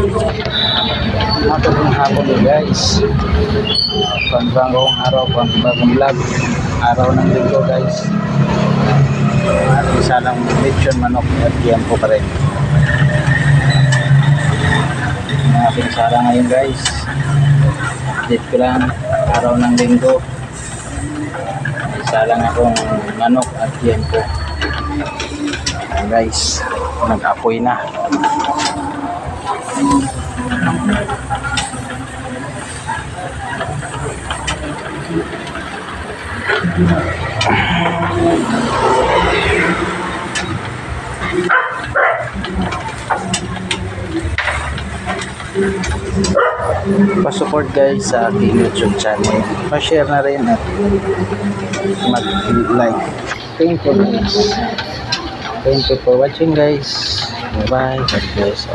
Magandang hapon guys. Panibagong araw, panibagong vlog. Araw ng linggo guys. Ating salang lechon manok at yan po pa rin. Ang ating sala ngayon guys. Update ko lang, araw ng linggo. May salang akong manok at yan po. Ayan guys, nag-apoy na. Pa-support guys sa aking YouTube channel, pa-share na rin at mag-like. Thank you guys. Thank you for watching guys. Bye bye. God bless.